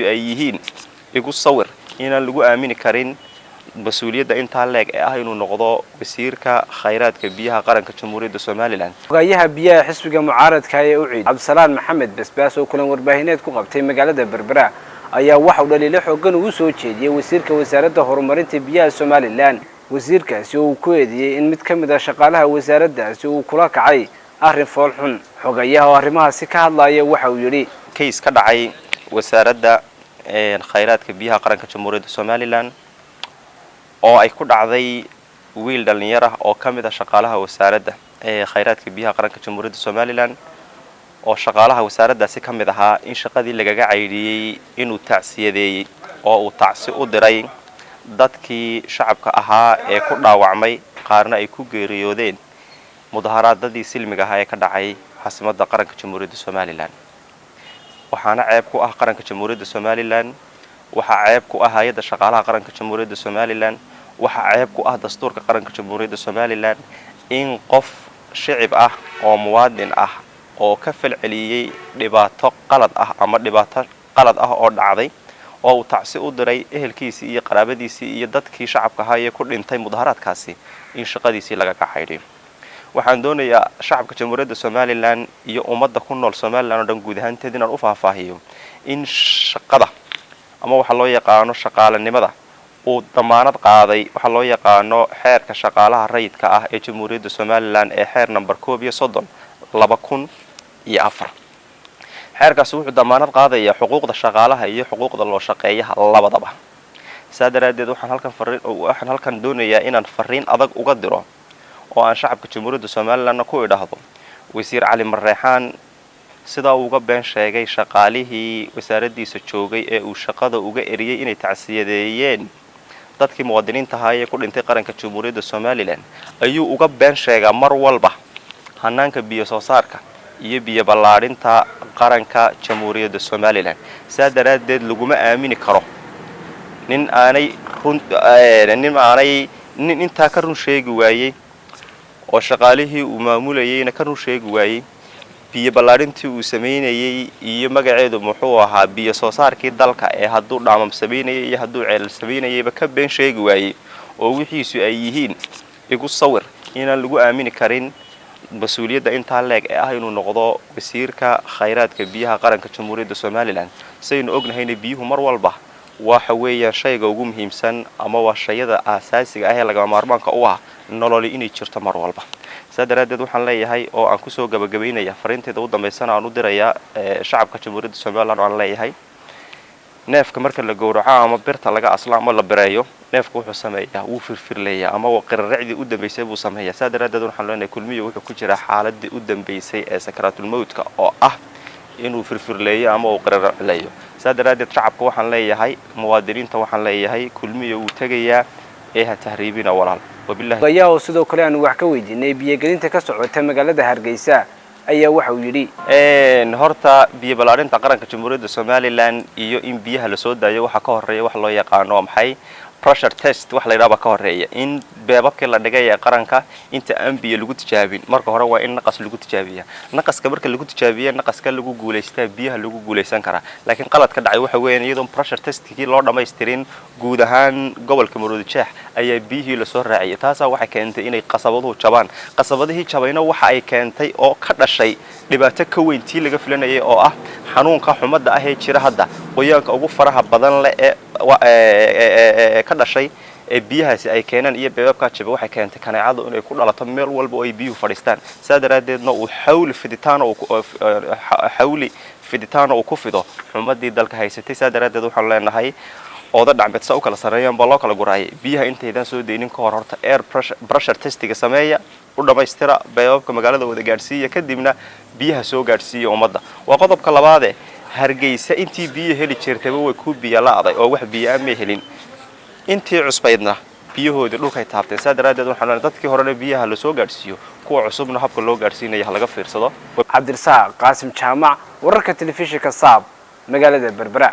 ay yihiin igu sawir inaan lagu aamini karin mas'uuliyadda inta leeg ah inuu noqdo wasiirka khayraadka biyaha qaranka Jamhuuriyadda Soomaaliland. Hogayaha biyaha xisbiga mucaaradka ee UCID Cabdisalaan Maxamed Basbaas oo kulan warbaahineed ku qabtay magaalada Berbera ayaa waxa uu dhaliilo xooggan ugu soo jeediyay wasiirka wasaaradda horumarinta biyaha Soomaaliland. wasiirkaasi uu ku eedeeyay in mid ka mid ah shaqaalaha wasaaraddaasi uu kula kacay arrin fool xun. Hogayaha oo arrimahaasi ka hadlaya waxa uu yiri case ka dhacay wasaaradda khayraadka biyaha qaranka Jamhuuriyadda Soomaaliland oo ay ku dhacday wiil dhalinyaro ah oo kamid ah shaqaalaha wasaaradda khayraadka biyaha qaranka Jamhuuriyadda Soomaaliland oo shaqaalaha wasaaraddaasi kamid ahaa in shaqadii lagaga caydiyay inuu tacsiyadeeyay oo uu tacsi u diray dadkii shacabka ahaa ee ku dhaawacmay qaarna ay ku geeriyoodeen mudaharaadadii silmiga ah ee ka dhacay caasimadda qaranka Jamhuuriyadda Soomaaliland. waxaana ceeb ku ah qaranka Jamhuuriyadda Soomaaliland, waxa ceeb ku ah hay'adda shaqaalaha qaranka Jamhuuriyadda Soomaaliland, waxa ceeb ku ah dastuurka qaranka Jamhuuriyadda Soomaaliland in qof shacab ah oo muwaadin ah oo ka falceliyay dhibaato qalad ah ama dhibaato qalad ah oo dhacday oo uu tacsi u diray ehelkiisii iyo qaraabadiisii iyo dadkii shacabka ahaa ee ku dhintay mudaharaadkaasi in shaqadiisii laga kaxayday. waxaan doonayaa shacabka Jamhuuriyadda Soomaaliland iyo ummadda ku nool Soomaaliland oo dhan guud ahaanteed inaan u faahfaahiyo in shaqada ama waxa loo yaqaano shaqaalanimada uu damaanad qaaday waxa loo yaqaano xeerka shaqaalaha rayidka ah ee Jamhuuriyadda Soomaaliland ee xeer number 32 2004. xeerkaasi wuxuu damaanad qaadayaa xuquuqda shaqaalaha iyo xuquuqda loo shaqeeyaha labadaba. saadaradeed waxaan halkan doonayaa inaan fariin adag uga diro oo aan shacabka Jamhuuriyadda Soomaaliland ku idhaahdo wasiir Cali Marreexaan sida uu uga been sheegay shaqaalihii wasaaraddiisa joogay ee uu shaqada uga eriyay inay tacsiyadeeyeen dadkii muwaadiniinta ahaa ee ku dhintay qaranka Jamhuuriyadda Soomaaliland ayuu uga been sheegaa mar walba hanaanka biyo soo saarka iyo biyo ballaarinta qaranka Jamhuuriyadda Soomaaliland. saadaradeed laguma aamini karo nin inta ka run sheegi waayay oo shaqaalihii uu maamulayayna ka run sheegi waayay biyo ballaarintii uu sameynayay iyo magaceedu muxuu ahaa biyo soo saarkii dalka ee hadduu dhaamam sameynayay iyo hadduu ceelal sameynayayba ka been sheegi waayay oo wixiisu ay yihiin igu sawir inaan lagu aamini karin mas'uuliyadda inta leeg ah inuu noqdo wasiirka khayraadka biyaha qaranka Jamhuuriyadda Soomaaliland. saynu ognahayna biyuhu mar walba waxa weeyaan shayga ugu muhiimsan ama waa shayada aasaasiga ah ee laga maarmaanka u ah nolol inay jirto mar walba. saadaradeed waxaan leeyahay oo aan ku soo gabagabeynaya fariinteeda u dambeysana aan u dirayaa shacabka Jamhuuriyadda Soomaaliland oo aan leeyahay neefka marka la gowraco ama birta laga aslaamo la bireeyo neefku wuxuu sameeyaa wuu firfirleeyaa ama qiraricdii u dambeysay buu sameeyaa. saadaradeed waxaan leenahay kulmiyo wuxuu ku jira xaaladii u dambeysay ee sakaraatul mawdka oo ah inuu firfirleeyo ama uu qiraricleeyo. saadaradeed shacabka waxaan leeyahay muwaadiniinta waxaan leeyahay kulmiyo uu tagayaa ee ha tahriibina walaal. wabillahi hogayaha sidoo kale aan wax ka weydiinay biyo gelinta ka socota magaalada Hargeysa ayaa waxa uu yiri horta biyo ballaarinta qaranka Jamhuuriyadda Soomaaliland iyo in biyaha la soo daayo waxa ka horeeya wax loo yaqaano maxay pressure test wax la yiraahdo ka horeeya in beebabka la dhigay ee qaranka inta aan biyo lagu tijaabin marka hore waa in naqas lagu tijaabiyaa. naqaska marka lagu tijaabiyo naqaska lagu guuleystaa biyaha lagu guuleysan karaa. laakiin qaladka dhacay waxa weeyaan iyadoo pressure testkii loo dhameystirin guud ahaan gobolka Maroodijeex ayaa biyihii la soo raaciyay. taas waxay keentay inay qasabaduhu jabaan. qasabadihii jabayna waxa ay keentay oo ka dhashay dhibaato ka weyn tii laga filanayay oo ah xanuunka xumada ah ee jira hadda qoyaanka ugu faraha badan leh ee ka dhashay ee biyahaasi ay keenaan iyo beebabka jaba waxay keentay kaneecadu inay ku dhalato meel walba oo ay biyuhu fadhiistaan. saadaradeedna uu xawli fiditaano uu ku fido xumadii dalka haysatay. saadaradeed waxaan leenahay ooda dhacmeedsa u kala sareeyaan baa loo kala guraayay biyaha intaydan soo deynin ka hor horta air pressure testiga sameeya u dhameystira beebabka magaalada wada gaarsiiya kadibna biyaha soo gaarsiiya ummadda. waa qodobka labaad Hargeysa intii biyo heli jirtay way ku biyo laaday oo wax biyo ma helin intii cusbaydna biyahoodii dhulkay taabtay. saadaradeed waxaan leenahay dadkii horena biyaha la soo gaarsiiyo kuwa cusubna habka loo gaarsiinayo laga fiirsado. Cabdisaaq Qaasim Jaamac wararka telefishinka Saab magaalada Berbera.